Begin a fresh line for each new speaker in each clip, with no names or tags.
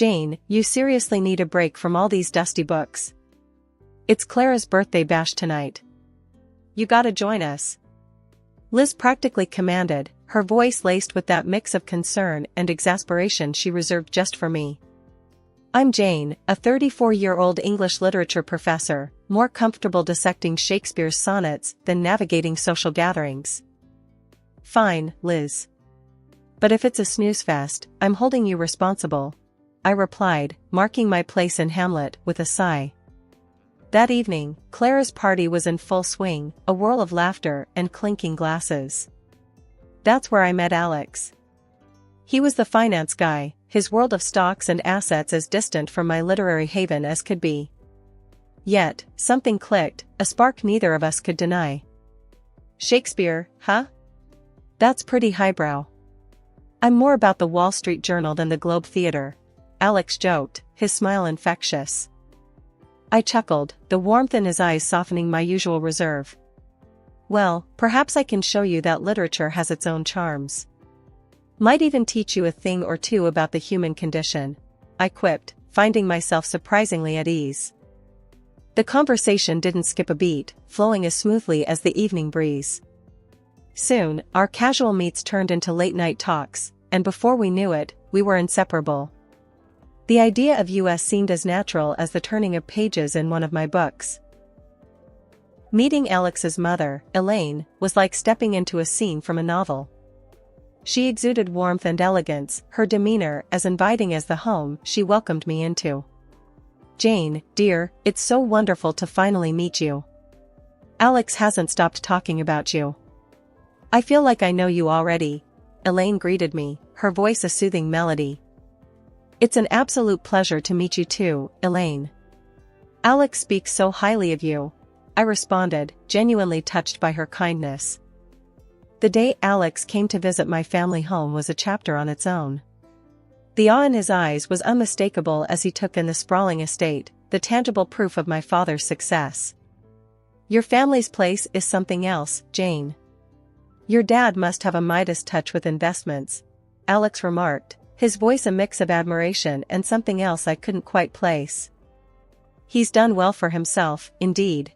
Jane, you seriously need a break from all these dusty books. It's Clara's birthday bash tonight. You gotta join us. Liz practically commanded, her voice laced with that mix of concern and exasperation she reserved just for me. I'm Jane, a 34-year-old English literature professor, more comfortable dissecting Shakespeare's sonnets than navigating social gatherings. Fine, Liz. But if it's a snooze fest, I'm holding you responsible, I replied, marking my place in Hamlet with a sigh. That evening, Clara's party was in full swing, a whirl of laughter and clinking glasses. That's where I met Alex. He was the finance guy, his world of stocks and assets as distant from my literary haven as could be. Yet, something clicked, a spark neither of us could deny. Shakespeare, huh? That's pretty highbrow. I'm more about the Wall Street Journal than the Globe Theatre, Alex joked, his smile infectious. I chuckled, the warmth in his eyes softening my usual reserve. Well, perhaps I can show you that literature has its own charms. Might even teach you a thing or two about the human condition, I quipped, finding myself surprisingly at ease. The conversation didn't skip a beat, flowing as smoothly as the evening breeze. Soon, our casual meets turned into late-night talks, and before we knew it, we were inseparable. The idea of us seemed as natural as the turning of pages in one of my books. Meeting Alex's mother, Elaine, was like stepping into a scene from a novel. She exuded warmth and elegance, her demeanor as inviting as the home she welcomed me into. Jane, dear, it's so wonderful to finally meet you. Alex hasn't stopped talking about you. I feel like I know you already, Elaine greeted me, her voice a soothing melody. It's an absolute pleasure to meet you too, Elaine. Alex speaks so highly of you, I responded, genuinely touched by her kindness. The day Alex came to visit my family home was a chapter on its own. The awe in his eyes was unmistakable as he took in the sprawling estate, the tangible proof of my father's success. Your family's place is something else, Jane. Your dad must have a Midas touch with investments, Alex remarked, his voice a mix of admiration and something else I couldn't quite place. He's done well for himself, indeed.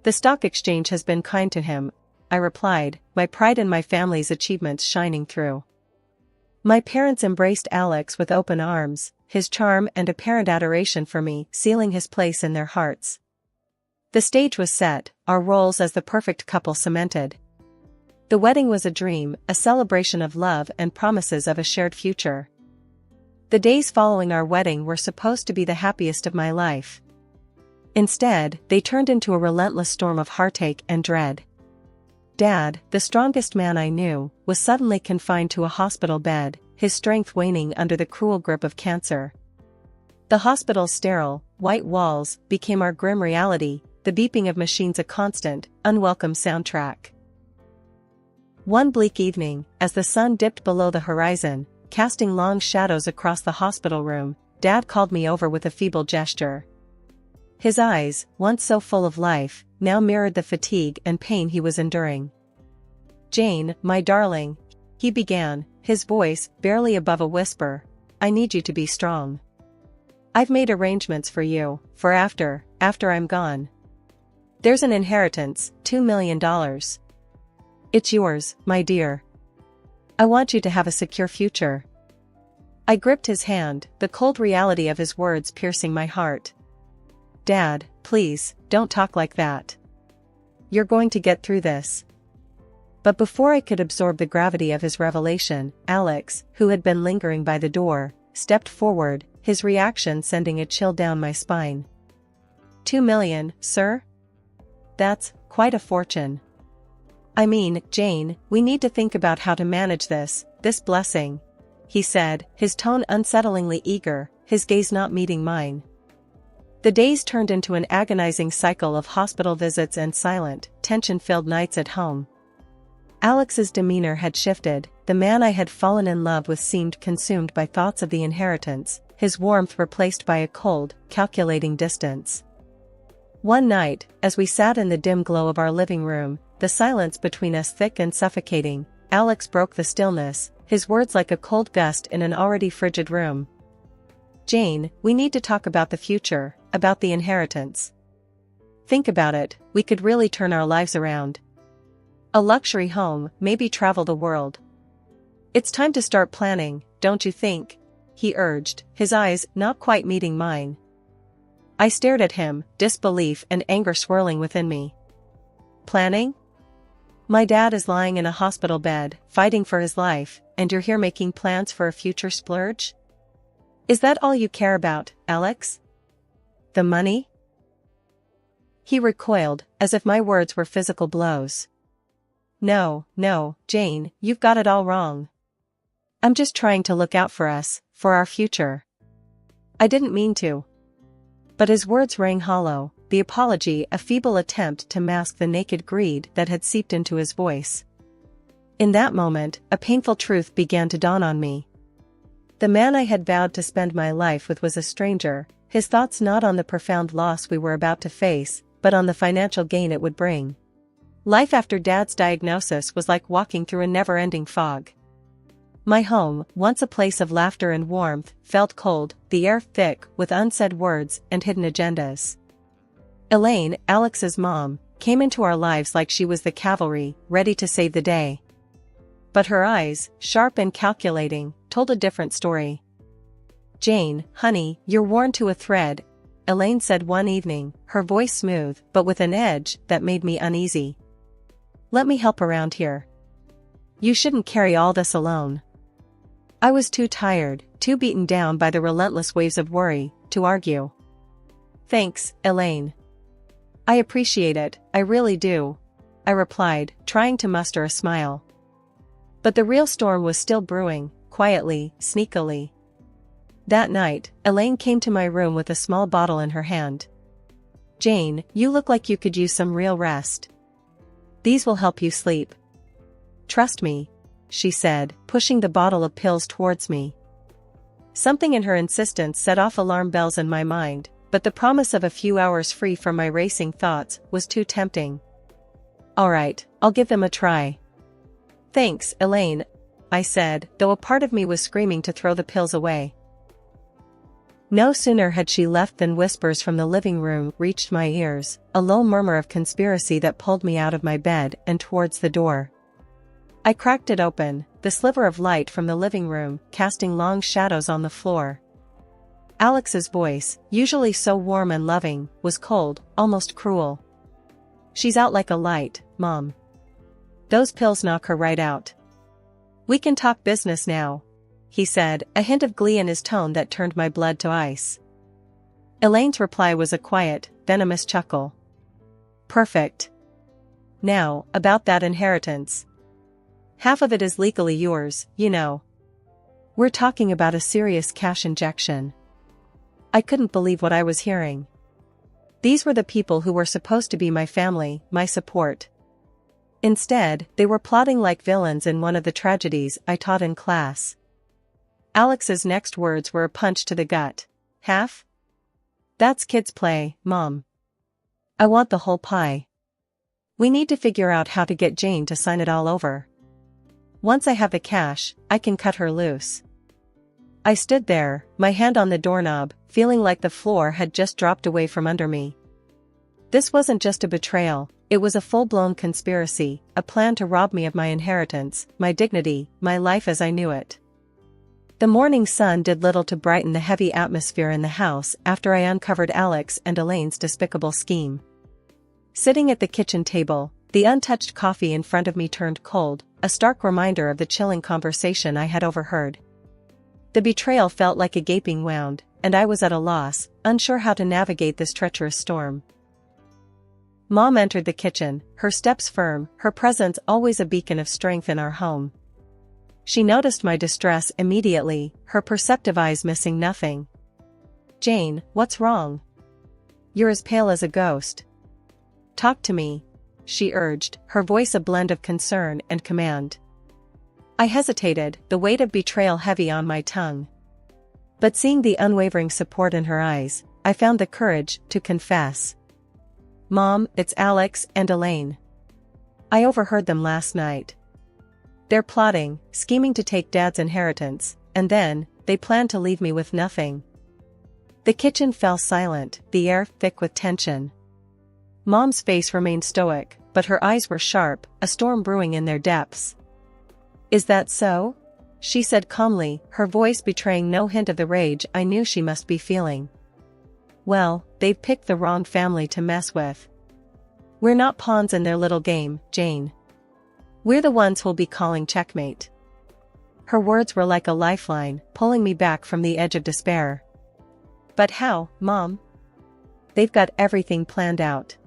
The stock exchange has been kind to him, I replied, my pride in my family's achievements shining through. My parents embraced Alex with open arms, his charm and apparent adoration for me sealing his place in their hearts. The stage was set, our roles as the perfect couple cemented. The wedding was a dream, a celebration of love and promises of a shared future. The days following our wedding were supposed to be the happiest of my life. Instead, they turned into a relentless storm of heartache and dread. Dad, the strongest man I knew, was suddenly confined to a hospital bed, his strength waning under the cruel grip of cancer. The hospital's sterile, white walls became our grim reality, the beeping of machines a constant, unwelcome soundtrack. One bleak evening, as the sun dipped below the horizon, casting long shadows across the hospital room, Dad called me over with a feeble gesture. His eyes, once so full of life, now mirrored the fatigue and pain he was enduring. Jane, my darling, he began, his voice barely above a whisper, I need you to be strong. I've made arrangements for you, for after I'm gone. There's an inheritance, $2 million. It's yours, my dear. I want you to have a secure future. I gripped his hand, the cold reality of his words piercing my heart. Dad, please, don't talk like that. You're going to get through this. But before I could absorb the gravity of his revelation, Alex, who had been lingering by the door, stepped forward, his reaction sending a chill down my spine. $2 million, sir? That's quite a fortune. I mean, Jane, we need to think about how to manage this blessing, he said, his tone unsettlingly eager, his gaze not meeting mine. The days turned into an agonizing cycle of hospital visits and silent, tension-filled nights at home. Alex's demeanor had shifted, the man I had fallen in love with seemed consumed by thoughts of the inheritance, his warmth replaced by a cold, calculating distance. One night, as we sat in the dim glow of our living room, the silence between us thick and suffocating, Alex broke the stillness, his words like a cold gust in an already frigid room. Jane, we need to talk about the future, about the inheritance. Think about it, we could really turn our lives around. A luxury home, maybe travel the world. It's time to start planning, don't you think? He urged, his eyes not quite meeting mine. I stared at him, disbelief and anger swirling within me. Planning? My dad is lying in a hospital bed, fighting for his life, and you're here making plans for a future splurge? Is that all you care about, Alex? The money? He recoiled, as if my words were physical blows. No, Jane, you've got it all wrong. I'm just trying to look out for us, for our future. I didn't mean to. But his words rang hollow, the apology a feeble attempt to mask the naked greed that had seeped into his voice. In that moment, a painful truth began to dawn on me. The man I had vowed to spend my life with was a stranger, his thoughts not on the profound loss we were about to face, but on the financial gain it would bring. Life after Dad's diagnosis was like walking through a never-ending fog. My home, once a place of laughter and warmth, felt cold, the air thick with unsaid words and hidden agendas. Elaine, Alex's mom, came into our lives like she was the cavalry, ready to save the day. But her eyes, sharp and calculating, told a different story. Jane, honey, you're worn to a thread, Elaine said one evening, her voice smooth but with an edge that made me uneasy. Let me help around here. You shouldn't carry all this alone. I was too tired, too beaten down by the relentless waves of worry, to argue. Thanks, Elaine. I appreciate it, I really do, I replied, trying to muster a smile. But the real storm was still brewing, quietly, sneakily. That night, Elaine came to my room with a small bottle in her hand. Jane, you look like you could use some real rest. These will help you sleep. Trust me, she said, pushing the bottle of pills towards me. Something in her insistence set off alarm bells in my mind, but the promise of a few hours free from my racing thoughts was too tempting. All right, I'll give them a try. Thanks, Elaine, I said, though a part of me was screaming to throw the pills away. No sooner had she left than whispers from the living room reached my ears, a low murmur of conspiracy that pulled me out of my bed and towards the door. I cracked it open, the sliver of light from the living room casting long shadows on the floor. Alex's voice, usually so warm and loving, was cold, almost cruel. She's out like a light, Mom. Those pills knock her right out. We can talk business now, he said, a hint of glee in his tone that turned my blood to ice. Elaine's reply was a quiet, venomous chuckle. Perfect. Now, about that inheritance. Half of it is legally yours, you know. We're talking about a serious cash injection. I couldn't believe what I was hearing. These were the people who were supposed to be my family, my support. Instead, they were plotting like villains in one of the tragedies I taught in class. Alex's next words were a punch to the gut. Half? That's kids' play, Mom. I want the whole pie. We need to figure out how to get Jane to sign it all over. Once I have the cash, I can cut her loose. I stood there, my hand on the doorknob, feeling like the floor had just dropped away from under me. This wasn't just a betrayal, it was a full-blown conspiracy, a plan to rob me of my inheritance, my dignity, my life as I knew it. The morning sun did little to brighten the heavy atmosphere in the house after I uncovered Alex and Elaine's despicable scheme. Sitting at the kitchen table, the untouched coffee in front of me turned cold, a stark reminder of the chilling conversation I had overheard. The betrayal felt like a gaping wound, and I was at a loss, unsure how to navigate this treacherous storm. Mom entered the kitchen, her steps firm, her presence always a beacon of strength in our home. She noticed my distress immediately, her perceptive eyes missing nothing. Jane, what's wrong? You're as pale as a ghost. Talk to me, she urged, her voice a blend of concern and command. I hesitated, the weight of betrayal heavy on my tongue. But seeing the unwavering support in her eyes, I found the courage to confess. Mom, it's Alex and Elaine. I overheard them last night. They're plotting, scheming to take Dad's inheritance, and then, they plan to leave me with nothing. The kitchen fell silent, the air thick with tension. Mom's face remained stoic, but her eyes were sharp, a storm brewing in their depths. "Is that so?" she said calmly, her voice betraying no hint of the rage I knew she must be feeling. "Well, they've picked the wrong family to mess with. We're not pawns in their little game, Jane. We're the ones who'll be calling checkmate." Her words were like a lifeline, pulling me back from the edge of despair. "But how, Mom? They've got everything planned out."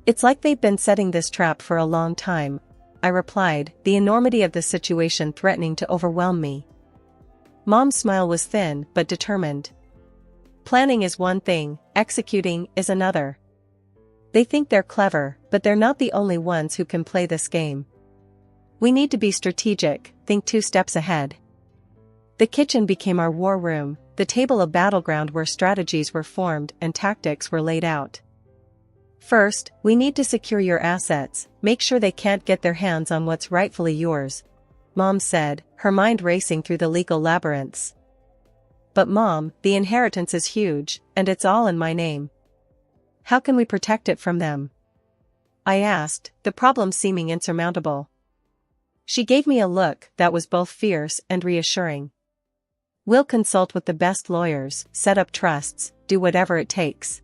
"It's like they've been setting this trap for a long time," I replied, the enormity of the situation threatening to overwhelm me. Mom's smile was thin but determined. "Planning is one thing, executing is another. They think they're clever, but they're not the only ones who can play this game. We need to be strategic, think 2 steps ahead." The kitchen became our war room, the table a battleground where strategies were formed and tactics were laid out. "First, we need to secure your assets, make sure they can't get their hands on what's rightfully yours," Mom said, her mind racing through the legal labyrinths. "But Mom, the inheritance is huge, and it's all in my name. How can we protect it from them?" I asked, the problem seeming insurmountable. She gave me a look that was both fierce and reassuring. "We'll consult with the best lawyers, set up trusts, do whatever it takes.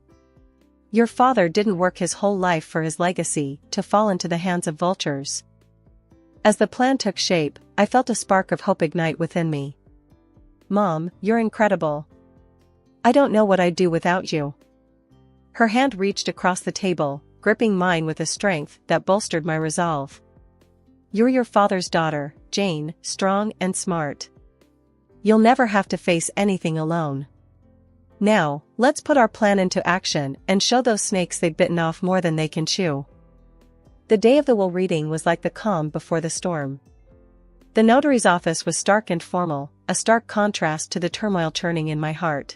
Your father didn't work his whole life for his legacy to fall into the hands of vultures." As the plan took shape, I felt a spark of hope ignite within me. "Mom, you're incredible. I don't know what I'd do without you." Her hand reached across the table, gripping mine with a strength that bolstered my resolve. "You're your father's daughter, Jane, strong and smart. You'll never have to face anything alone. Now, let's put our plan into action and show those snakes they've bitten off more than they can chew." The day of the will reading was like the calm before the storm. The notary's office was stark and formal, a stark contrast to the turmoil churning in my heart.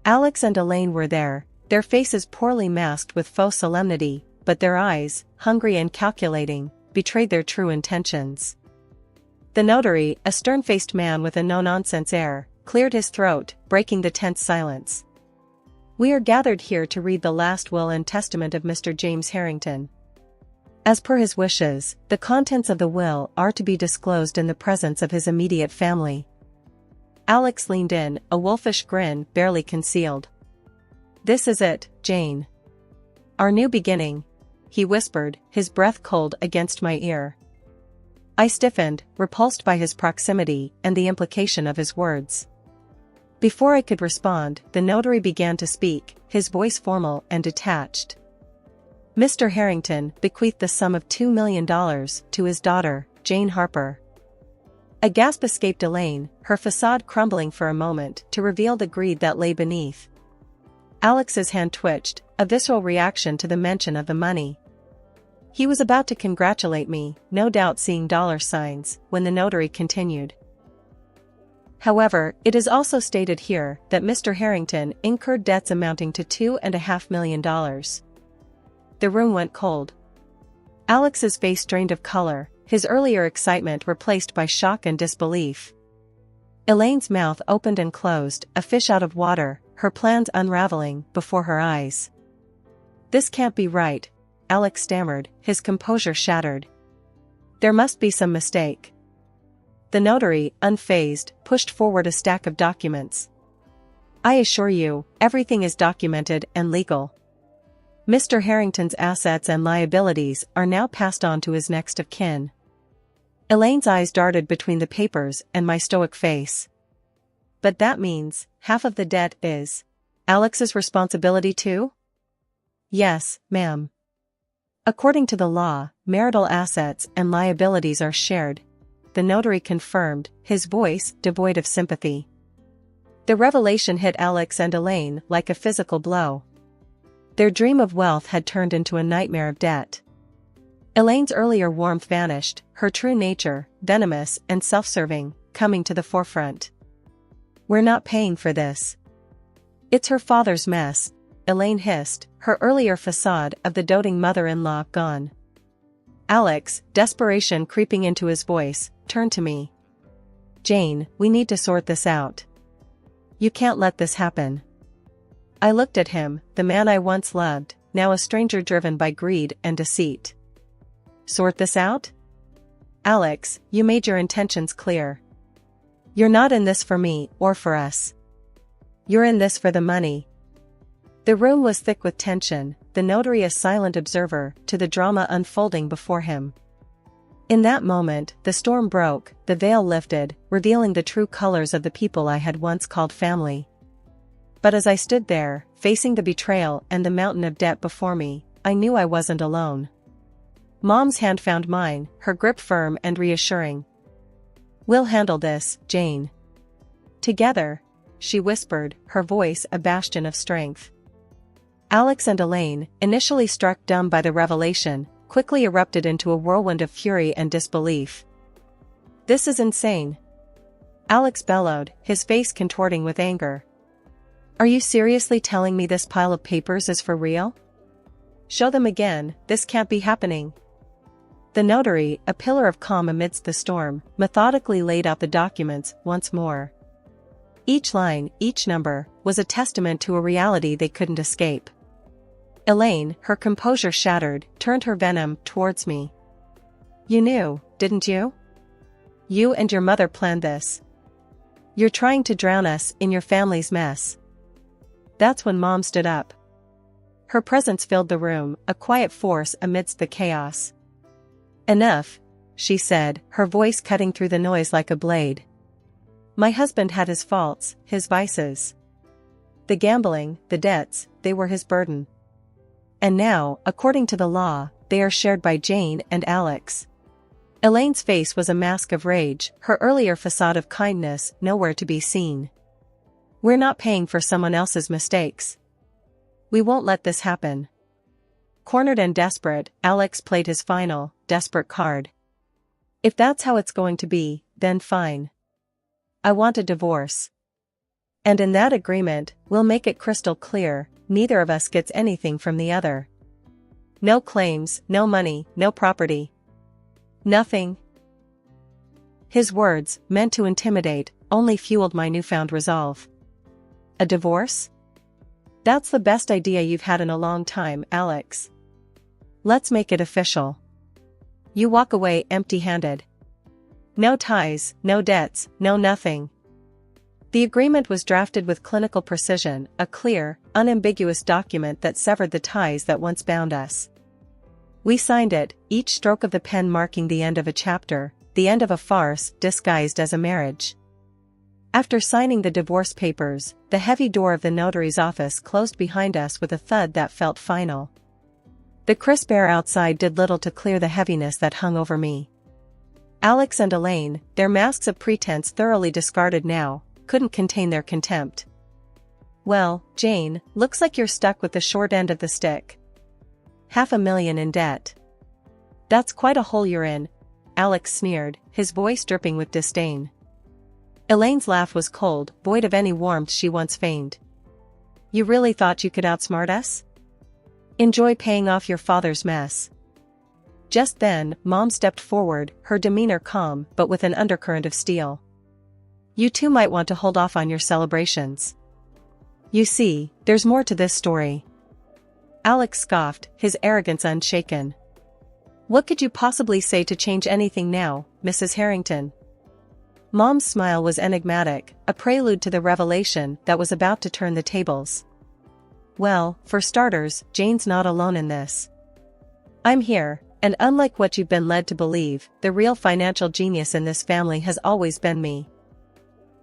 Alex and Elaine were there, their faces poorly masked with faux solemnity, but their eyes, hungry and calculating, betrayed their true intentions. The notary, a stern-faced man with a no-nonsense air, cleared his throat, breaking the tense silence. "We are gathered here to read the last will and testament of Mr. James Harrington. As per his wishes, the contents of the will are to be disclosed in the presence of his immediate family." Alex leaned in, a wolfish grin barely concealed. "This is it, Jane. Our new beginning," he whispered, his breath cold against my ear. I stiffened, repulsed by his proximity and the implication of his words. Before I could respond, the notary began to speak, his voice formal and detached. "Mr. Harrington bequeathed the sum of $2 million to his daughter, Jane Harper." A gasp escaped Elaine, her facade crumbling for a moment to reveal the greed that lay beneath. Alex's hand twitched, a visceral reaction to the mention of the money. He was about to congratulate me, no doubt seeing dollar signs, when the notary continued. "However, it is also stated here that Mr. Harrington incurred debts amounting to $2.5 million. The room went cold. Alex's face drained of color, his earlier excitement replaced by shock and disbelief. Elaine's mouth opened and closed, a fish out of water, her plans unraveling before her eyes. "This can't be right," Alex stammered, his composure shattered. "There must be some mistake." The notary, unfazed, pushed forward a stack of documents. "I assure you, everything is documented and legal. Mr. Harrington's assets and liabilities are now passed on to his next of kin." Elaine's eyes darted between the papers and my stoic face. "But that means, half of the debt is Alex's responsibility too?" "Yes, ma'am. According to the law, marital assets and liabilities are shared," the notary confirmed, his voice devoid of sympathy. The revelation hit Alex and Elaine like a physical blow. Their dream of wealth had turned into a nightmare of debt. Elaine's earlier warmth vanished, her true nature, venomous and self-serving, coming to the forefront. "We're not paying for this. It's her father's mess," Elaine hissed, her earlier facade of the doting mother-in-law gone. Alex, desperation creeping into his voice, turned to me. "Jane, we need to sort this out. You can't let this happen." I looked at him, the man I once loved, now a stranger driven by greed and deceit. Sort this out? Alex, you made your intentions clear. You're not in this for me or for us. You're in this for the money. The room was thick with tension, the notary a silent observer to the drama unfolding before him. In that moment, the storm broke, the veil lifted, revealing the true colors of the people I had once called family. But as I stood there, facing the betrayal and the mountain of debt before me, I knew I wasn't alone. Mom's hand found mine, her grip firm and reassuring. "We'll handle this, Jane. Together," she whispered, her voice a bastion of strength. Alex and Elaine, initially struck dumb by the revelation, quickly erupted into a whirlwind of fury and disbelief. "This is insane," Alex bellowed, his face contorting with anger. "Are you seriously telling me this pile of papers is for real? Show them again, this can't be happening." The notary, a pillar of calm amidst the storm, methodically laid out the documents once more. Each line, each number, was a testament to a reality they couldn't escape. Elaine, her composure shattered, turned her venom towards me. "You knew, didn't you? You and your mother planned this. You're trying to drown us in your family's mess." That's when Mom stood up. Her presence filled the room, a quiet force amidst the chaos. "Enough," she said, her voice cutting through the noise like a blade. "My husband had his faults, his vices. The gambling, the debts, they were his burden. And now, according to the law, they are shared by Jane and Alex." Elaine's face was a mask of rage, her earlier facade of kindness nowhere to be seen. "We're not paying for someone else's mistakes. We won't let this happen." Cornered and desperate, Alex played his final, desperate card. "If that's how it's going to be, then fine. I want a divorce. And in that agreement, we'll make it crystal clear, neither of us gets anything from the other. No claims, no money, no property. Nothing." His words, meant to intimidate, only fueled my newfound resolve. "A divorce? That's the best idea you've had in a long time, Alex. Let's make it official. You walk away empty-handed. No ties, no debts, no nothing." The agreement was drafted with clinical precision, a clear, unambiguous document that severed the ties that once bound us. We signed it, each stroke of the pen marking the end of a chapter, the end of a farce disguised as a marriage. After signing the divorce papers, the heavy door of the notary's office closed behind us with a thud that felt final. The crisp air outside did little to clear the heaviness that hung over me. Alex and Elaine, their masks of pretense thoroughly discarded now, couldn't contain their contempt. "Well, Jane, looks like you're stuck with the short end of the stick. $500,000 in debt. That's quite a hole you're in," Alex sneered, his voice dripping with disdain. Elaine's laugh was cold, void of any warmth she once feigned. "You really thought you could outsmart us? Enjoy paying off your father's mess." Just then, Mom stepped forward, her demeanor calm but with an undercurrent of steel. "You two might want to hold off on your celebrations. You see, there's more to this story." Alex scoffed, his arrogance unshaken. "What could you possibly say to change anything now, Mrs. Harrington?" Mom's smile was enigmatic, a prelude to the revelation that was about to turn the tables. "Well, for starters, Jane's not alone in this. I'm here, and unlike what you've been led to believe, the real financial genius in this family has always been me."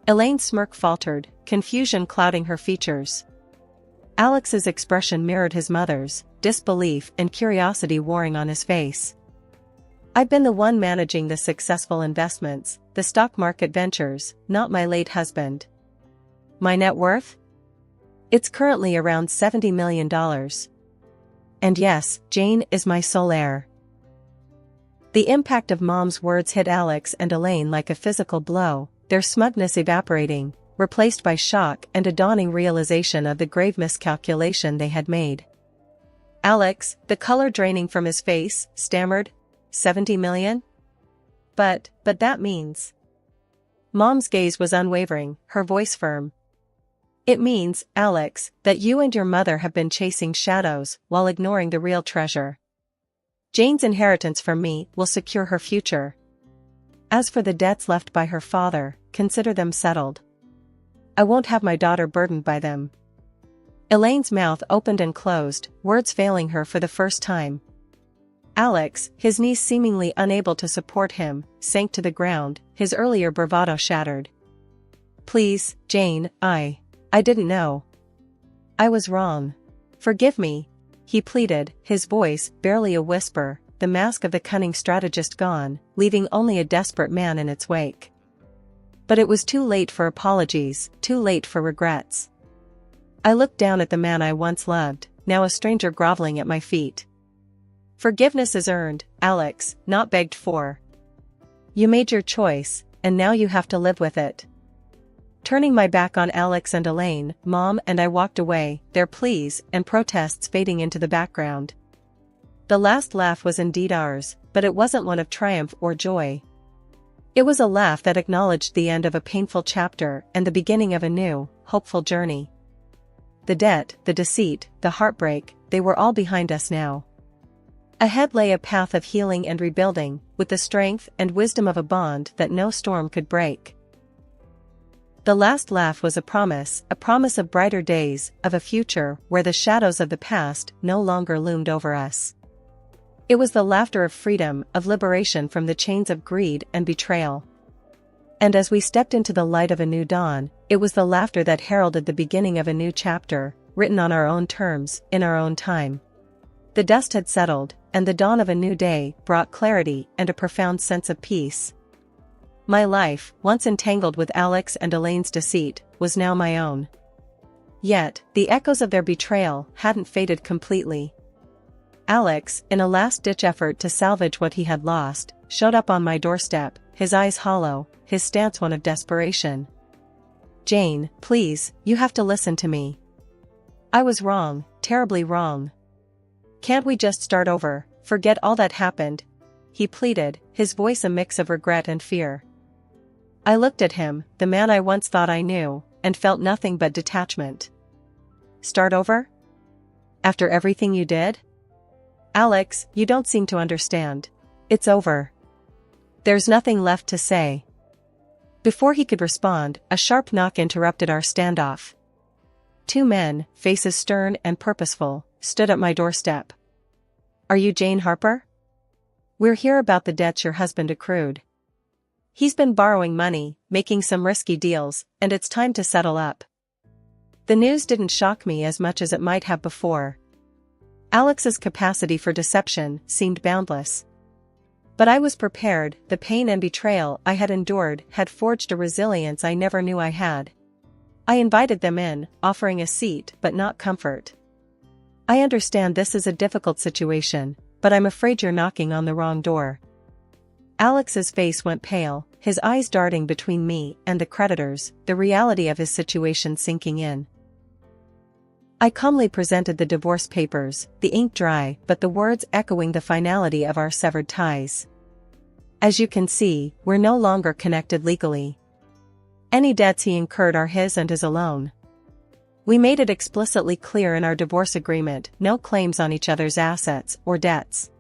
Elaine's smirk faltered, confusion clouding her features. Alex's expression mirrored his mother's, disbelief and curiosity warring on his face. "I've been the one managing the successful investments, the stock market ventures, not my late husband. My net worth? It's currently around $70 million. And yes, Jane is my sole heir." The impact of Mom's words hit Alex and Elaine like a physical blow, their smugness evaporating, replaced by shock and a dawning realization of the grave miscalculation they had made. Alex, the color draining from his face, stammered, "$70 million? But that means..." Mom's gaze was unwavering, her voice firm. It means, Alex, that you and your mother have been chasing shadows while ignoring the real treasure. Jane's inheritance from me will secure her future. As for the debts left by her father, consider them settled. I won't have my daughter burdened by them. Elaine's mouth opened and closed, words failing her for the first time. Alex, his knees seemingly unable to support him, sank to the ground, his earlier bravado shattered. Please, Jane, I didn't know. I was wrong. Forgive me, he pleaded, his voice barely a whisper, the mask of the cunning strategist gone, leaving only a desperate man in its wake. But it was too late for apologies, too late for regrets. I looked down at the man I once loved, now a stranger groveling at my feet. Forgiveness is earned, Alex, not begged for. You made your choice, and now you have to live with it. Turning my back on Alex and Elaine, Mom and I walked away, their pleas and protests fading into the background. The last laugh was indeed ours, but it wasn't one of triumph or joy. It was a laugh that acknowledged the end of a painful chapter and the beginning of a new, hopeful journey. The debt, the deceit, the heartbreak, they were all behind us now. Ahead lay a path of healing and rebuilding, with the strength and wisdom of a bond that no storm could break. The last laugh was a promise of brighter days, of a future where the shadows of the past no longer loomed over us. It was the laughter of freedom, of liberation from the chains of greed and betrayal. And as we stepped into the light of a new dawn, it was the laughter that heralded the beginning of a new chapter, written on our own terms, in our own time. The dust had settled, and the dawn of a new day brought clarity and a profound sense of peace. My life, once entangled with Alex and Elaine's deceit, was now my own. Yet, the echoes of their betrayal hadn't faded completely. Alex, in a last-ditch effort to salvage what he had lost, showed up on my doorstep, his eyes hollow, his stance one of desperation. Jane, please, you have to listen to me. I was wrong, terribly wrong. Can't we just start over, forget all that happened? He pleaded, his voice a mix of regret and fear. I looked at him, the man I once thought I knew, and felt nothing but detachment. Start over? After everything you did? Alex, you don't seem to understand. It's over. There's nothing left to say. Before he could respond, a sharp knock interrupted our standoff. Two men, faces stern and purposeful, stood at my doorstep. Are you Jane Harper? We're here about the debts your husband accrued. He's been borrowing money, making some risky deals, and it's time to settle up. The news didn't shock me as much as it might have before. Alex's capacity for deception seemed boundless. But I was prepared, the pain and betrayal I had endured had forged a resilience I never knew I had. I invited them in, offering a seat but not comfort. I understand this is a difficult situation, but I'm afraid you're knocking on the wrong door. Alex's face went pale, his eyes darting between me and the creditors, the reality of his situation sinking in. I calmly presented the divorce papers, the ink dry but the words echoing the finality of our severed ties. As you can see, we're no longer connected legally. Any debts he incurred are his and his alone. We made it explicitly clear in our divorce agreement, no claims on each other's assets or debts.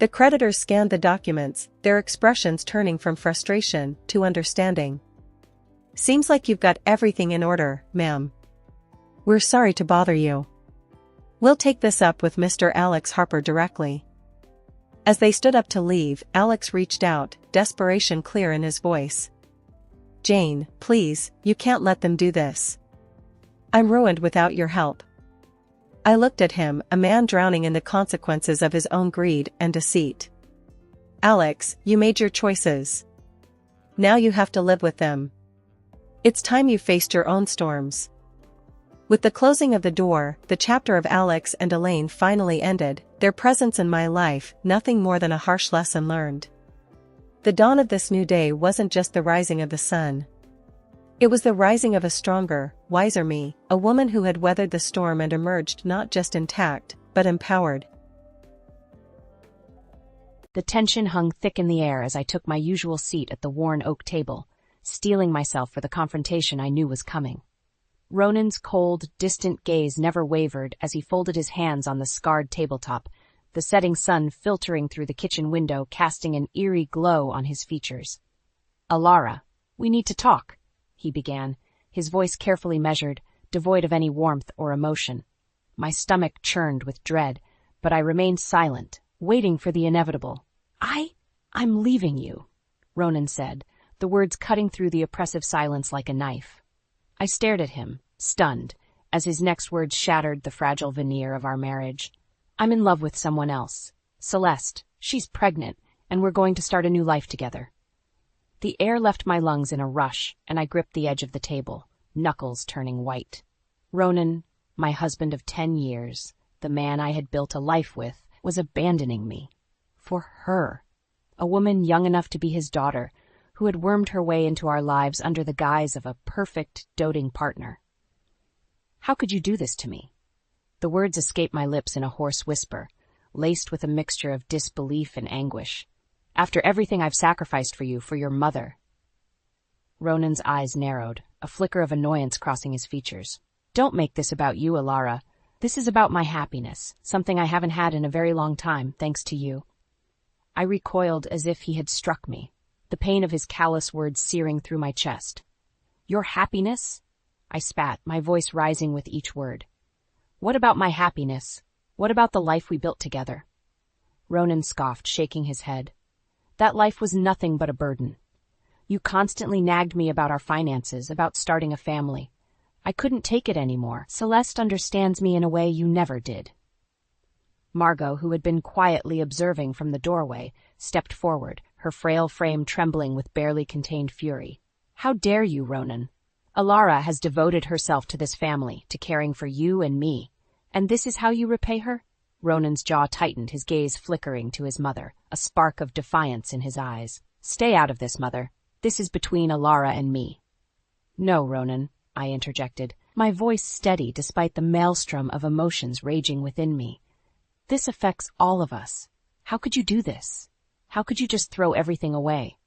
The creditors scanned the documents, their expressions turning from frustration to understanding. Seems like you've got everything in order, ma'am. We're sorry to bother you. We'll take this up with Mr. Alex Harper directly. As they stood up to leave, Alex reached out, desperation clear in his voice. Jane, please, you can't let them do this. I'm ruined without your help. I looked at him, a man drowning in the consequences of his own greed and deceit. Alex, you made your choices. Now you have to live with them. It's time you faced your own storms. With the closing of the door, the chapter of Alex and Elaine finally ended, their presence in my life nothing more than a harsh lesson learned. The dawn of this new day wasn't just the rising of the sun. It was the rising of a stronger, wiser me, a woman who had weathered the storm and emerged not just intact, but empowered.
The tension hung thick in the air as I took my usual seat at the worn oak table, steeling myself for the confrontation I knew was coming. Ronan's cold, distant gaze never wavered as he folded his hands on the scarred tabletop, the setting sun filtering through the kitchen window, casting an eerie glow on his features. "Alara, we need to talk," he began, his voice carefully measured, devoid of any warmth or emotion. My stomach churned with dread, but I remained silent, waiting for the inevitable. I'm leaving you," Ronan said, the words cutting through the oppressive silence like a knife. I stared at him, stunned, as his next words shattered the fragile veneer of our marriage. "I'm in love with someone else. Celeste. She's pregnant, and we're going to start a new life together." The air left my lungs in a rush, and I gripped the edge of the table, knuckles turning white. Ronan, my husband of 10 years, the man I had built a life with, was abandoning me. For her. A woman young enough to be his daughter, who had wormed her way into our lives under the guise of a perfect, doting partner. "How could you do this to me?" The words escaped my lips in a hoarse whisper, laced with a mixture of disbelief and anguish. "After everything I've sacrificed for you, for your mother." Ronan's eyes narrowed, a flicker of annoyance crossing his features. "Don't make this about you, Alara. This is about my happiness, something I haven't had in a very long time, thanks to you." I recoiled as if he had struck me, the pain of his callous words searing through my chest. "Your happiness?" I spat, my voice rising with each word. "What about my happiness? What about the life we built together?" Ronan scoffed, shaking his head. "That life was nothing but a burden. You constantly nagged me about our finances, about starting a family. I couldn't take it anymore. Celeste understands me in a way you never did." Margot, who had been quietly observing from the doorway, stepped forward, her frail frame trembling with barely contained fury. "How dare you, Ronan? Alara has devoted herself to this family, to caring for you and me. And this is how you repay her?" Ronan's jaw tightened, his gaze flickering to his mother, a spark of defiance in his eyes. "Stay out of this, mother. This is between Alara and me." "No, Ronan," I interjected, my voice steady despite the maelstrom of emotions raging within me. "This affects all of us. How could you do this? How could you just throw everything away?"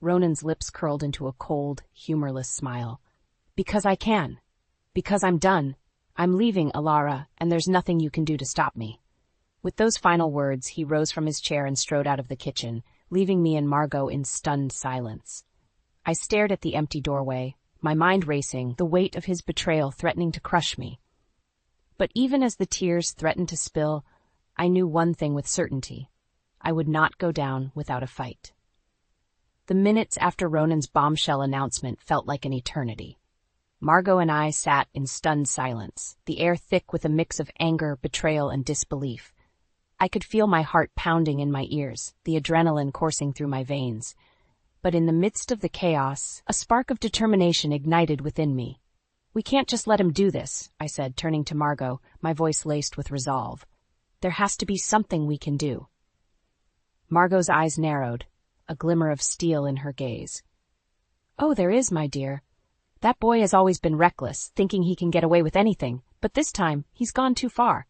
Ronan's lips curled into a cold, humorless smile. "Because I can. Because I'm done. I'm leaving, Alara, and there's nothing you can do to stop me." With those final words, he rose from his chair and strode out of the kitchen, leaving me and Margot in stunned silence. I stared at the empty doorway, my mind racing, the weight of his betrayal threatening to crush me. But even as the tears threatened to spill, I knew one thing with certainty. I would not go down without a fight. The minutes after Ronan's bombshell announcement felt like an eternity. Margot and I sat in stunned silence, the air thick with a mix of anger, betrayal, and disbelief. I could feel my heart pounding in my ears, the adrenaline coursing through my veins. But in the midst of the chaos, a spark of determination ignited within me. "We can't just let him do this," I said, turning to Margot, my voice laced with resolve. "There has to be something we can do." Margot's eyes narrowed, a glimmer of steel in her gaze. "Oh, there is, my dear. That boy has always been reckless, thinking he can get away with anything, but this time he's gone too far."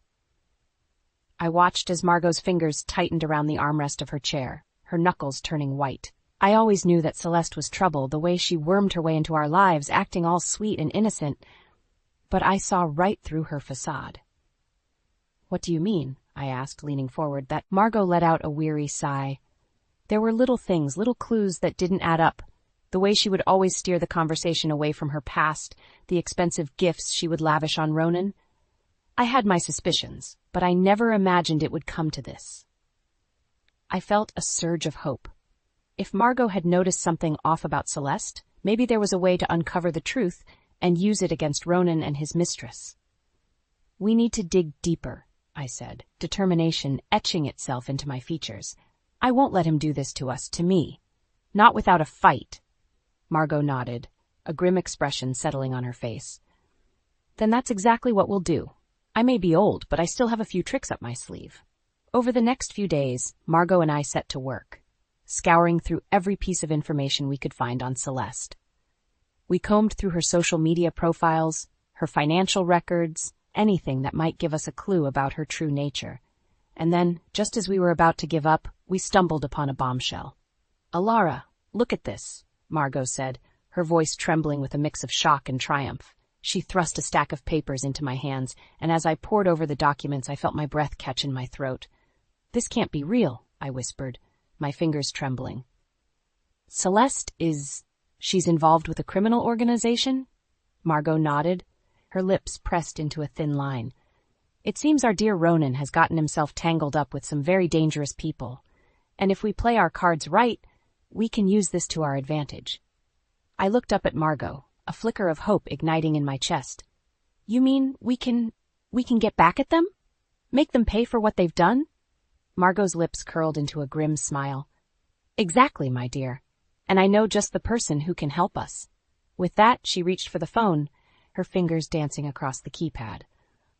I watched as Margot's fingers tightened around the armrest of her chair, her knuckles turning white. I always knew that Celeste was trouble, the way she wormed her way into our lives, acting all sweet and innocent. But I saw right through her facade. "What do you mean?" I asked, leaning forward. That Margot let out a weary sigh. There were little things, little clues that didn't add up. The way she would always steer the conversation away from her past, the expensive gifts she would lavish on Ronan. I had my suspicions, but I never imagined it would come to this. I felt a surge of hope. If Margot had noticed something off about Celeste, maybe there was a way to uncover the truth and use it against Ronan and his mistress. "We need to dig deeper," I said, determination etching itself into my features. "I won't let him do this to us, to me. Not without a fight." Margot nodded, a grim expression settling on her face. "Then that's exactly what we'll do. I may be old, but I still have a few tricks up my sleeve." Over the next few days, Margot and I set to work, scouring through every piece of information we could find on Celeste. We combed through her social media profiles, her financial records, anything that might give us a clue about her true nature. And then, just as we were about to give up, we stumbled upon a bombshell. "Alara, look at this," Margot said, her voice trembling with a mix of shock and triumph. She thrust a stack of papers into my hands, and as I pored over the documents, I felt my breath catch in my throat. "This can't be real," I whispered, my fingers trembling. She's involved with a criminal organization?" Margot nodded, her lips pressed into a thin line. "It seems our dear Ronan has gotten himself tangled up with some very dangerous people, and if we play our cards right, we can use this to our advantage." I looked up at Margot, a flicker of hope igniting in my chest. "You mean we can get back at them? Make them pay for what they've done?" Margot's lips curled into a grim smile. "Exactly, my dear. And I know just the person who can help us." With that, she reached for the phone, her fingers dancing across the keypad.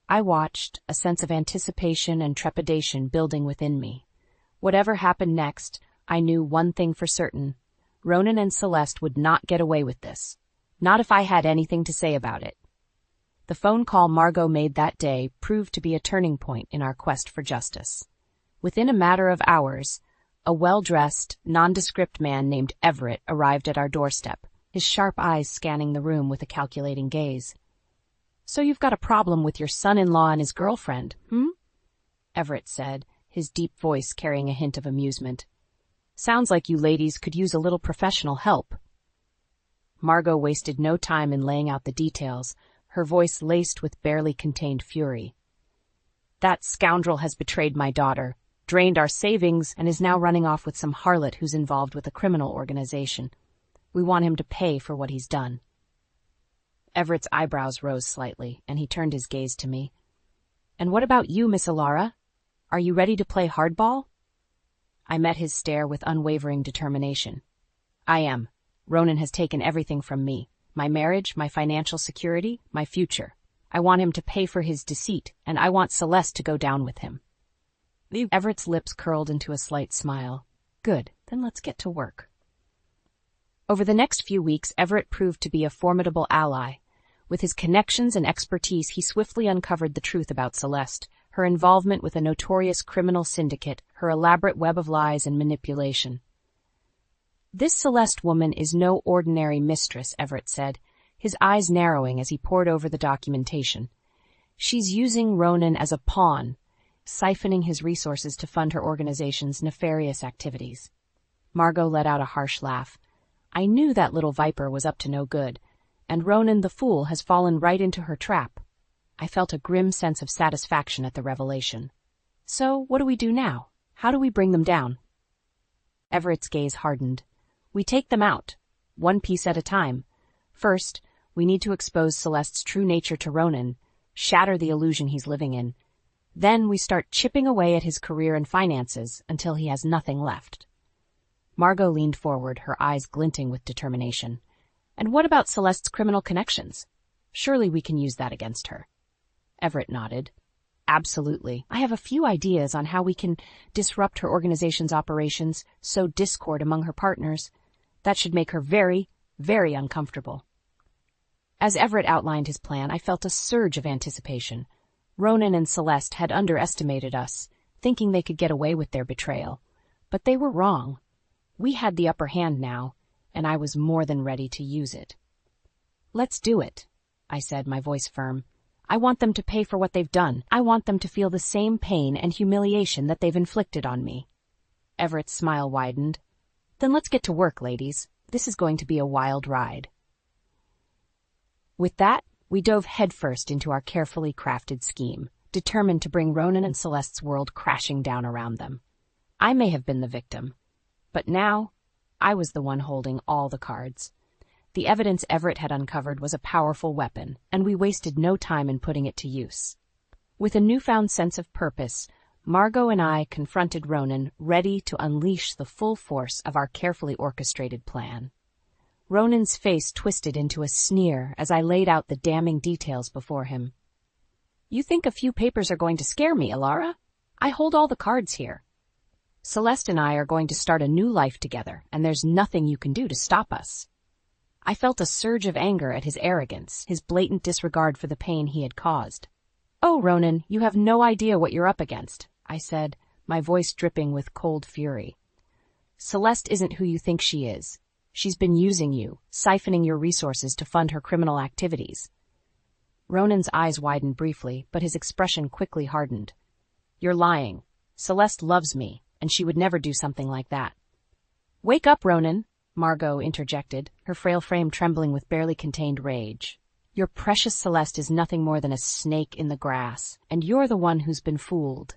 I watched, a sense of anticipation and trepidation building within me. Whatever happened next, I knew one thing for certain. Ronan and Celeste would not get away with this. Not if I had anything to say about it. The phone call Margot made that day proved to be a turning point in our quest for justice. Within a matter of hours, a well-dressed, nondescript man named Everett arrived at our doorstep, his sharp eyes scanning the room with a calculating gaze. "So you've got a problem with your son-in-law and his girlfriend, Everett said, his deep voice carrying a hint of amusement. "Sounds like you ladies could use a little professional help." Margot wasted no time in laying out the details, her voice laced with barely contained fury. "That scoundrel has betrayed my daughter, drained our savings, and is now running off with some harlot who's involved with a criminal organization. We want him to pay for what he's done." Everett's eyebrows rose slightly, and he turned his gaze to me. "And what about you, Miss Alara? Are you ready to play hardball?" I met his stare with unwavering determination. "I am. Ronan has taken everything from me. My marriage, my financial security, my future. I want him to pay for his deceit, and I want Celeste to go down with him." Everett's lips curled into a slight smile. "Good, then let's get to work." Over the next few weeks, Everett proved to be a formidable ally. With his connections and expertise, he swiftly uncovered the truth about Celeste, her involvement with a notorious criminal syndicate, her elaborate web of lies and manipulation. "This Celeste woman is no ordinary mistress," Everett said, his eyes narrowing as he pored over the documentation. "She's using Ronan as a pawn, siphoning his resources to fund her organization's nefarious activities." Margot let out a harsh laugh. "I knew that little viper was up to no good, and Ronan the fool has fallen right into her trap." I felt a grim sense of satisfaction at the revelation. "So, what do we do now? How do we bring them down?" Everett's gaze hardened. "We take them out, one piece at a time. First, we need to expose Celeste's true nature to Ronan, shatter the illusion he's living in. Then we start chipping away at his career and finances until he has nothing left." Margot leaned forward, her eyes glinting with determination. "And what about Celeste's criminal connections? Surely we can use that against her." Everett nodded. "Absolutely. I have a few ideas on how we can disrupt her organization's operations, sow discord among her partners. That should make her very, very uncomfortable." As Everett outlined his plan, I felt a surge of anticipation. Ronan and Celeste had underestimated us, thinking they could get away with their betrayal. But they were wrong. We had the upper hand now, and I was more than ready to use it. "Let's do it," I said, my voice firm. "I want them to pay for what they've done. I want them to feel the same pain and humiliation that they've inflicted on me." Everett's smile widened. "Then let's get to work, ladies. This is going to be a wild ride." With that, we dove headfirst into our carefully crafted scheme, determined to bring Ronan and Celeste's world crashing down around them. I may have been the victim, but now I was the one holding all the cards. The evidence Everett had uncovered was a powerful weapon, and we wasted no time in putting it to use. With a newfound sense of purpose, Margot and I confronted Ronan, ready to unleash the full force of our carefully orchestrated plan. Ronan's face twisted into a sneer as I laid out the damning details before him. "You think a few papers are going to scare me, Alara? I hold all the cards here. Celeste and I are going to start a new life together, and there's nothing you can do to stop us." I felt a surge of anger at his arrogance, his blatant disregard for the pain he had caused. "Oh, Ronan, you have no idea what you're up against," I said, my voice dripping with cold fury. "Celeste isn't who you think she is. She's been using you, siphoning your resources to fund her criminal activities. Ronan's eyes widened briefly, but his expression quickly hardened. You're lying. Celeste loves me, and she would never do something like that. Wake up, Ronan, Margot interjected, her frail frame trembling with barely contained rage. Your precious Celeste is nothing more than a snake in the grass, and you're the one who's been fooled.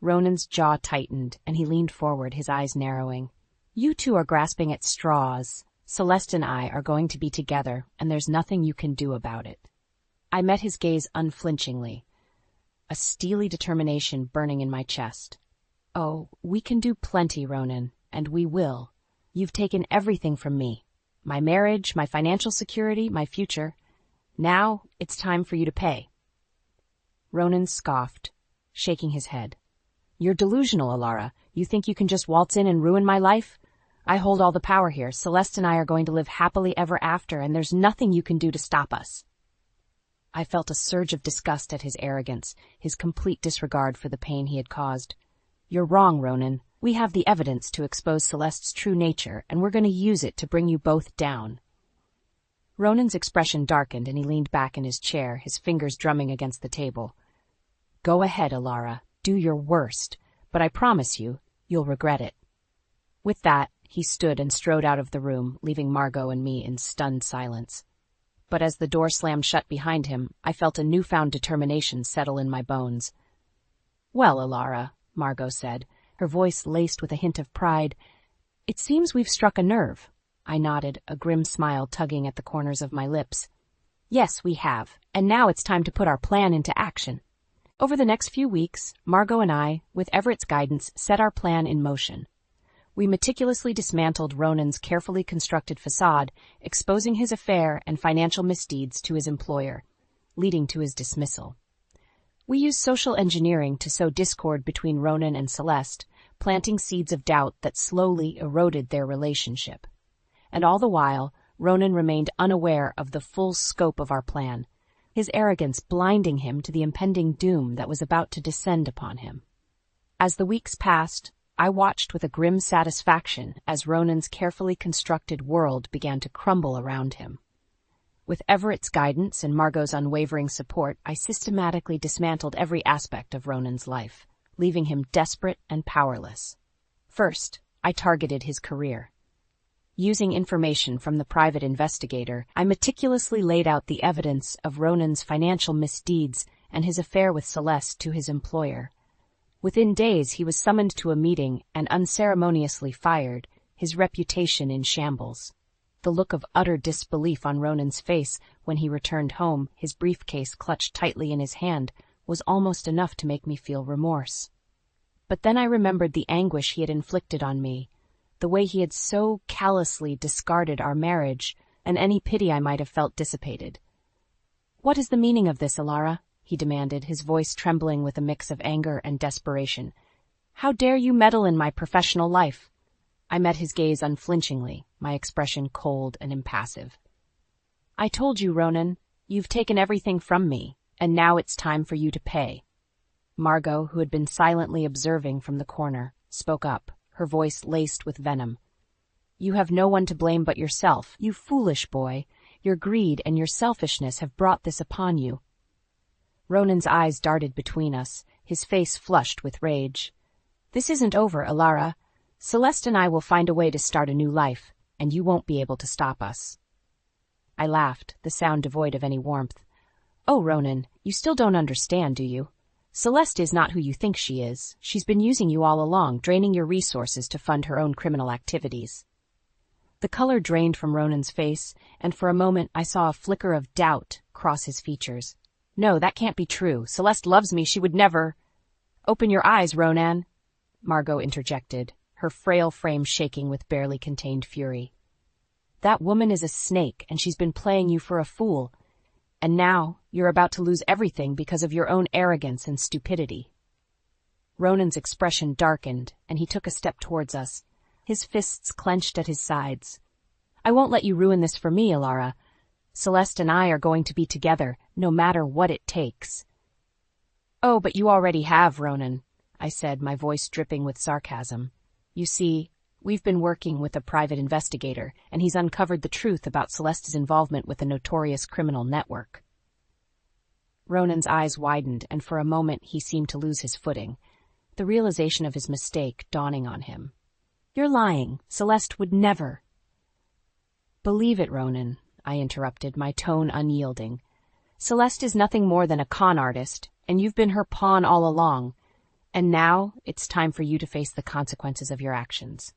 Ronan's jaw tightened, and he leaned forward, his eyes narrowing. You two are grasping at straws. Celeste and I are going to be together, and there's nothing you can do about it. I met his gaze unflinchingly, a steely determination burning in my chest. Oh, we can do plenty, Ronan, and we will. You've taken everything from me. My marriage, my financial security, my future. Now it's time for you to pay. Ronan scoffed, shaking his head. You're delusional, Alara. You think you can just waltz in and ruin my life? I hold all the power here. Celeste and I are going to live happily ever after, and there's nothing you can do to stop us. I felt a surge of disgust at his arrogance, his complete disregard for the pain he had caused. You're wrong, Ronan. We have the evidence to expose Celeste's true nature, and we're going to use it to bring you both down. Ronan's expression darkened, and he leaned back in his chair, his fingers drumming against the table. Go ahead, Alara. Do your worst, but I promise you, you'll regret it. With that, he stood and strode out of the room, leaving Margot and me in stunned silence. But as the door slammed shut behind him, I felt a newfound determination settle in my bones. Well, Alara, Margot said, her voice laced with a hint of pride, it seems we've struck a nerve. I nodded, a grim smile tugging at the corners of my lips. Yes, we have, and now it's time to put our plan into action. Over the next few weeks, Margot and I, with Everett's guidance, set our plan in motion. We meticulously dismantled Ronan's carefully constructed facade, exposing his affair and financial misdeeds to his employer, leading to his dismissal. We used social engineering to sow discord between Ronan and Celeste, planting seeds of doubt that slowly eroded their relationship. And all the while, Ronan remained unaware of the full scope of our plan, his arrogance blinding him to the impending doom that was about to descend upon him. As the weeks passed, I watched with a grim satisfaction as Ronan's carefully constructed world began to crumble around him. With Everett's guidance and Margot's unwavering support, I systematically dismantled every aspect of Ronan's life, leaving him desperate and powerless. First, I targeted his career. Using information from the private investigator, I meticulously laid out the evidence of Ronan's financial misdeeds and his affair with Celeste to his employer. Within days, he was summoned to a meeting and unceremoniously fired, his reputation in shambles. The look of utter disbelief on Ronan's face when he returned home, his briefcase clutched tightly in his hand, was almost enough to make me feel remorse. But then I remembered the anguish he had inflicted on me, the way he had so callously discarded our marriage, and any pity I might have felt dissipated. What is the meaning of this, Alara? He demanded, his voice trembling with a mix of anger and desperation. How dare you meddle in my professional life? I met his gaze unflinchingly, my expression cold and impassive. I told you, Ronan, you've taken everything from me, and now it's time for you to pay. Margot, who had been silently observing from the corner, spoke up, her voice laced with venom. You have no one to blame but yourself, you foolish boy. Your greed and your selfishness have brought this upon you. Ronan's eyes darted between us, his face flushed with rage. This isn't over, Alara. Celeste and I will find a way to start a new life, and you won't be able to stop us. I laughed, the sound devoid of any warmth. Oh, Ronan, you still don't understand, do you? Celeste is not who you think she is. She's been using you all along, draining your resources to fund her own criminal activities. The color drained from Ronan's face, and for a moment I saw a flicker of doubt cross his features. No, that can't be true. Celeste loves me. She would never. Open your eyes, Ronan, Margot interjected, her frail frame shaking with barely contained fury. That woman is a snake, and she's been playing you for a fool. And now you're about to lose everything because of your own arrogance and stupidity. Ronan's expression darkened, and he took a step towards us, his fists clenched at his sides. I won't let you ruin this for me, Alara. Celeste and I are going to be together, no matter what it takes. Oh, but you already have, Ronan, I said, my voice dripping with sarcasm. You see, we've been working with a private investigator, and he's uncovered the truth about Celeste's involvement with a notorious criminal network. Ronan's eyes widened, and for a moment he seemed to lose his footing, the realization of his mistake dawning on him. "You're lying. Celeste would never." "Believe it, Ronan," I interrupted, my tone unyielding. "Celeste is nothing more than a con artist, and you've been her pawn all along. And now it's time for you to face the consequences of your actions."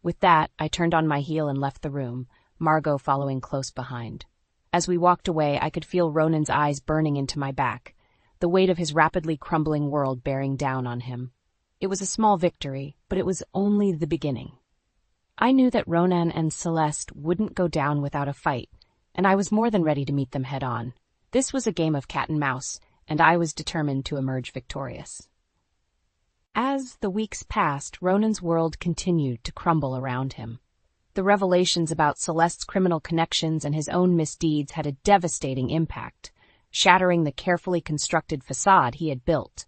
With that, I turned on my heel and left the room, Margot following close behind. As we walked away, I could feel Ronan's eyes burning into my back, the weight of his rapidly crumbling world bearing down on him. It was a small victory, but it was only the beginning. I knew that Ronan and Celeste wouldn't go down without a fight, and I was more than ready to meet them head-on. This was a game of cat and mouse, and I was determined to emerge victorious. As the weeks passed, Ronan's world continued to crumble around him. The revelations about Celeste's criminal connections and his own misdeeds had a devastating impact, shattering the carefully constructed facade he had built.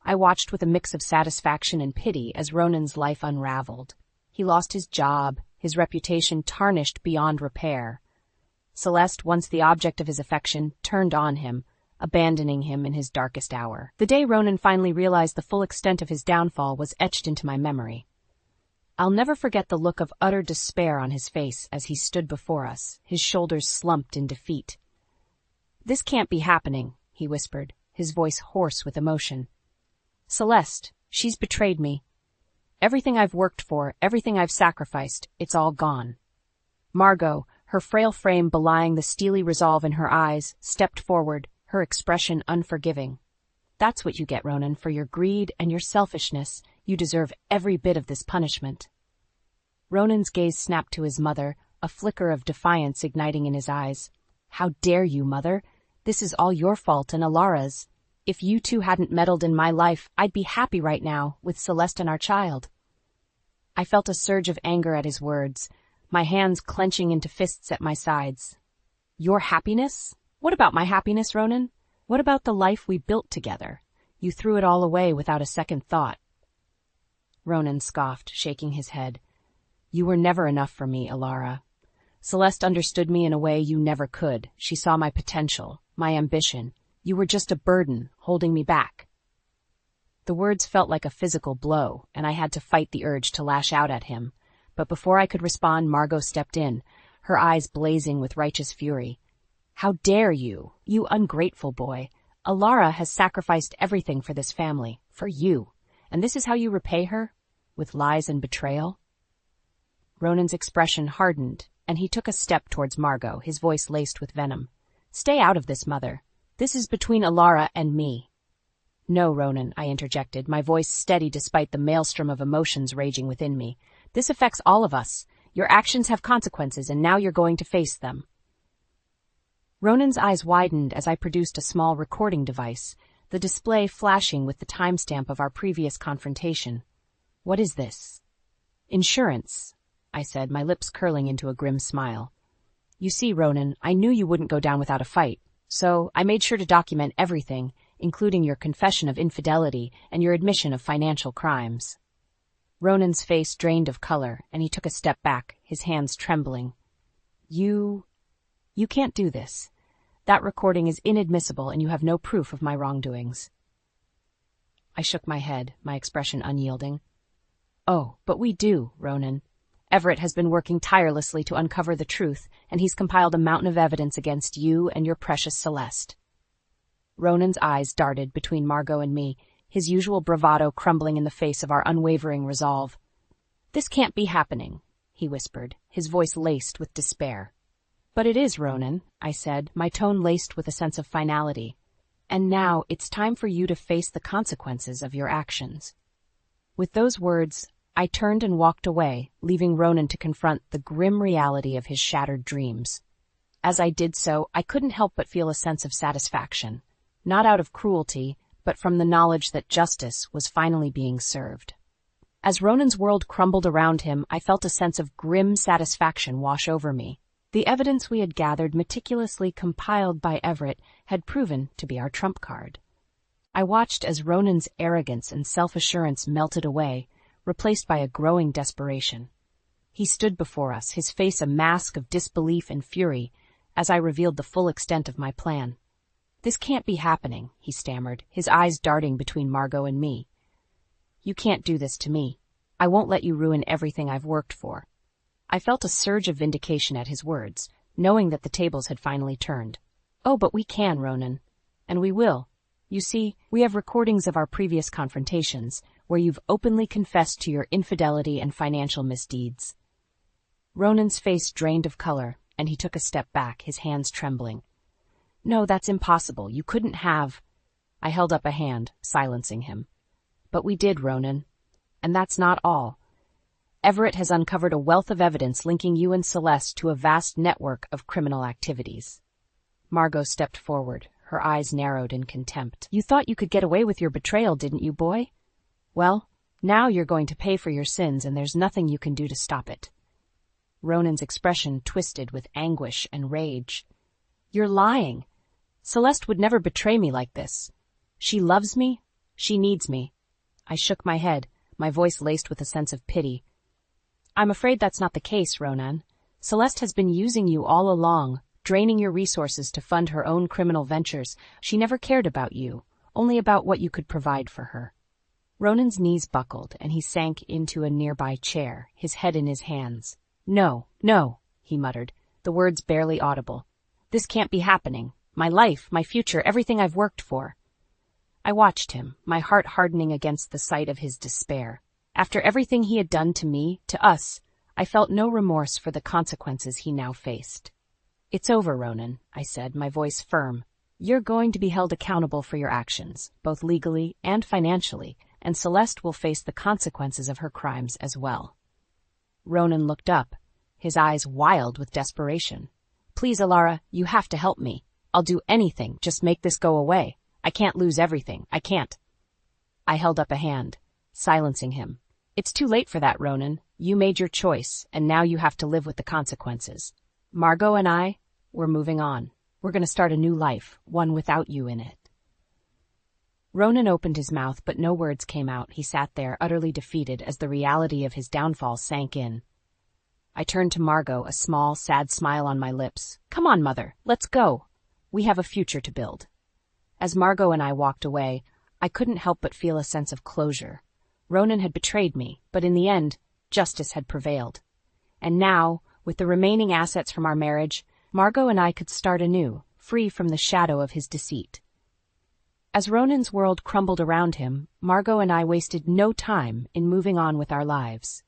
I watched with a mix of satisfaction and pity as Ronan's life unraveled. He lost his job, his reputation tarnished beyond repair. Celeste, once the object of his affection, turned on him, abandoning him in his darkest hour. The day Ronan finally realized the full extent of his downfall was etched into my memory. I'll never forget the look of utter despair on his face as he stood before us, his shoulders slumped in defeat. "This can't be happening," he whispered, his voice hoarse with emotion. "Celeste, she's betrayed me. Everything I've worked for, everything I've sacrificed, it's all gone." Margot, her frail frame belying the steely resolve in her eyes, stepped forward, her expression unforgiving. "That's what you get, Ronan, for your greed and your selfishness. You deserve every bit of this punishment." Ronan's gaze snapped to his mother, a flicker of defiance igniting in his eyes. "How dare you, Mother? This is all your fault and Alara's. If you two hadn't meddled in my life, I'd be happy right now, with Celeste and our child." I felt a surge of anger at his words, my hands clenching into fists at my sides. "Your happiness? What about my happiness, Ronan? What about the life we built together? You threw it all away without a second thought." Ronan scoffed, shaking his head. "You were never enough for me, Alara. Celeste understood me in a way you never could. She saw my potential, my ambition. You were just a burden, holding me back." The words felt like a physical blow, and I had to fight the urge to lash out at him. But before I could respond, Margot stepped in, her eyes blazing with righteous fury. "How dare you, you ungrateful boy! Alara has sacrificed everything for this family, for you, and this is how you repay her? With lies and betrayal?" Ronan's expression hardened, and he took a step towards Margot, his voice laced with venom. "Stay out of this, Mother. This is between Alara and me." "No, Ronan," I interjected, my voice steady despite the maelstrom of emotions raging within me. "This affects all of us. Your actions have consequences, and now you're going to face them." Ronan's eyes widened as I produced a small recording device, the display flashing with the timestamp of our previous confrontation. "What is this?" "Insurance," I said, my lips curling into a grim smile. "You see, Ronan, I knew you wouldn't go down without a fight, so I made sure to document everything, including your confession of infidelity and your admission of financial crimes." Ronan's face drained of color, and he took a step back, his hands trembling. You can't do this. That recording is inadmissible, and you have no proof of my wrongdoings." I shook my head, my expression unyielding. "Oh, but we do, Ronan. Everett has been working tirelessly to uncover the truth, and he's compiled a mountain of evidence against you and your precious Celeste." Ronan's eyes darted between Margot and me, his usual bravado crumbling in the face of our unwavering resolve. "This can't be happening," he whispered, his voice laced with despair. "But it is, Ronan," I said, my tone laced with a sense of finality. "And now it's time for you to face the consequences of your actions." With those words, I turned and walked away, leaving Ronan to confront the grim reality of his shattered dreams. As I did so, I couldn't help but feel a sense of satisfaction, not out of cruelty, but from the knowledge that justice was finally being served. As Ronan's world crumbled around him, I felt a sense of grim satisfaction wash over me. The evidence we had gathered, meticulously compiled by Everett, had proven to be our trump card. I watched as Ronan's arrogance and self-assurance melted away, replaced by a growing desperation. He stood before us, his face a mask of disbelief and fury, as I revealed the full extent of my plan. "This can't be happening," he stammered, his eyes darting between Margot and me. "You can't do this to me. I won't let you ruin everything I've worked for." I felt a surge of vindication at his words, knowing that the tables had finally turned. "Oh, but we can, Ronan. And we will. You see, we have recordings of our previous confrontations, where you've openly confessed to your infidelity and financial misdeeds." Ronan's face drained of color, and he took a step back, his hands trembling. "No, that's impossible. You couldn't have—" I held up a hand, silencing him. "But we did, Ronan. And that's not all. Everett has uncovered a wealth of evidence linking you and Celeste to a vast network of criminal activities." Margot stepped forward, her eyes narrowed in contempt. "You thought you could get away with your betrayal, didn't you, boy? Well, now you're going to pay for your sins, and there's nothing you can do to stop it." Ronan's expression twisted with anguish and rage. "You're lying. Celeste would never betray me like this. She loves me. She needs me." I shook my head, my voice laced with a sense of pity. "I'm afraid that's not the case, Ronan. Celeste has been using you all along, draining your resources to fund her own criminal ventures. She never cared about you, only about what you could provide for her." Ronan's knees buckled, and he sank into a nearby chair, his head in his hands. "No, no," he muttered, the words barely audible. "This can't be happening. My life, my future, everything I've worked for." I watched him, my heart hardening against the sight of his despair. After everything he had done to me, to us, I felt no remorse for the consequences he now faced. "It's over, Ronan," I said, my voice firm. "You're going to be held accountable for your actions, both legally and financially, and Celeste will face the consequences of her crimes as well." Ronan looked up, his eyes wild with desperation. "Please, Alara, you have to help me. I'll do anything, just make this go away. I can't lose everything. I can't." I held up a hand, silencing him. "It's too late for that, Ronan. You made your choice, and now you have to live with the consequences. Margot and I, we're moving on. We're going to start a new life, one without you in it." Ronan opened his mouth, but no words came out. He sat there, utterly defeated, as the reality of his downfall sank in. I turned to Margot, a small, sad smile on my lips. "Come on, Mother, let's go. We have a future to build." As Margot and I walked away, I couldn't help but feel a sense of closure. Ronan had betrayed me, but in the end, justice had prevailed. And now, with the remaining assets from our marriage, Margot and I could start anew, free from the shadow of his deceit. As Ronan's world crumbled around him, Margot and I wasted no time in moving on with our lives.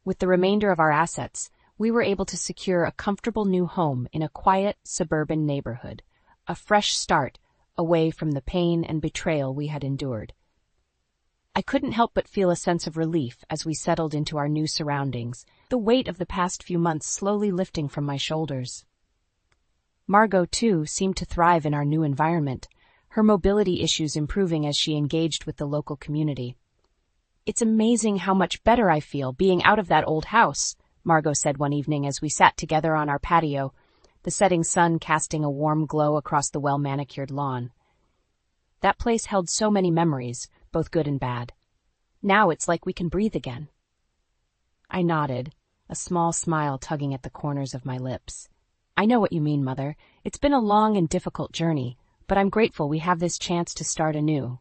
With the remainder of our assets, we were able to secure a comfortable new home in a quiet, suburban neighborhood, a fresh start away from the pain and betrayal we had endured. I couldn't help but feel a sense of relief as we settled into our new surroundings, the weight of the past few months slowly lifting from my shoulders. Margot, too, seemed to thrive in our new environment, her mobility issues improving as she engaged with the local community. "It's amazing how much better I feel being out of that old house," Margot said one evening as we sat together on our patio, the setting sun casting a warm glow across the well-manicured lawn. "That place held so many memories, both good and bad. Now it's like we can breathe again." I nodded, a small smile tugging at the corners of my lips. "I know what you mean, Mother. It's been a long and difficult journey, but I'm grateful we have this chance to start anew."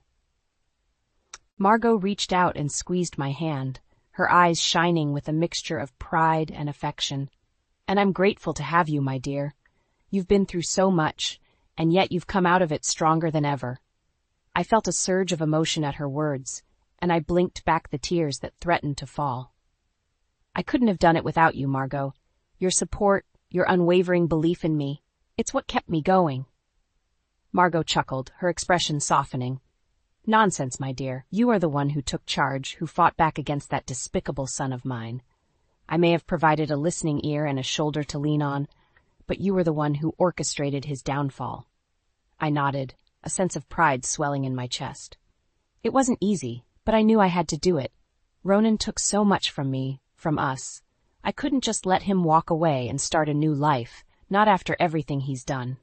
Margot reached out and squeezed my hand, her eyes shining with a mixture of pride and affection. "And I'm grateful to have you, my dear. You've been through so much, and yet you've come out of it stronger than ever." I felt a surge of emotion at her words, and I blinked back the tears that threatened to fall. "I couldn't have done it without you, Margot. Your support, your unwavering belief in me, it's what kept me going." Margot chuckled, her expression softening. "Nonsense, my dear. You are the one who took charge, who fought back against that despicable son of mine. I may have provided a listening ear and a shoulder to lean on, but you were the one who orchestrated his downfall." I nodded, a sense of pride swelling in my chest. "It wasn't easy, but I knew I had to do it. Ronan took so much from me, from us. I couldn't just let him walk away and start a new life, not after everything he's done."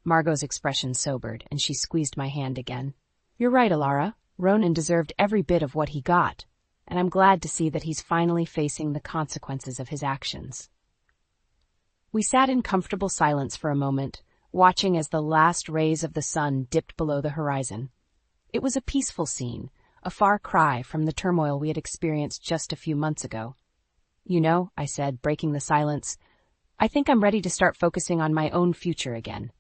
Margot's expression sobered, and she squeezed my hand again. "You're right, Alara. Ronan deserved every bit of what he got, and I'm glad to see that he's finally facing the consequences of his actions." We sat in comfortable silence for a moment, watching as the last rays of the sun dipped below the horizon. It was a peaceful scene, a far cry from the turmoil we had experienced just a few months ago. "You know," I said, breaking the silence, "I think I'm ready to start focusing on my own future again.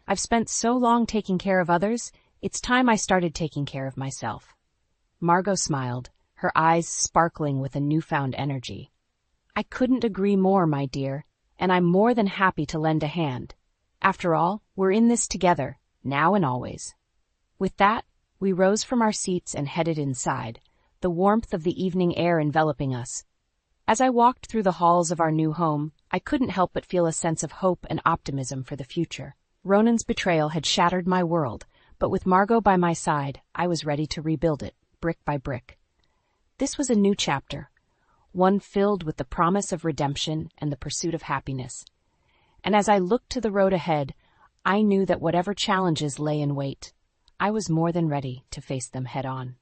I've spent so long taking care of others, it's time I started taking care of myself." Margot smiled, her eyes sparkling with a newfound energy. "I couldn't agree more, my dear, and I'm more than happy to lend a hand. After all, we're in this together, now and always." With that, we rose from our seats and headed inside, the warmth of the evening air enveloping us. As I walked through the halls of our new home, I couldn't help but feel a sense of hope and optimism for the future. Ronan's betrayal had shattered my world, but with Margot by my side, I was ready to rebuild it, brick by brick. This was a new chapter, one filled with the promise of redemption and the pursuit of happiness. And as I looked to the road ahead, I knew that whatever challenges lay in wait, I was more than ready to face them head on.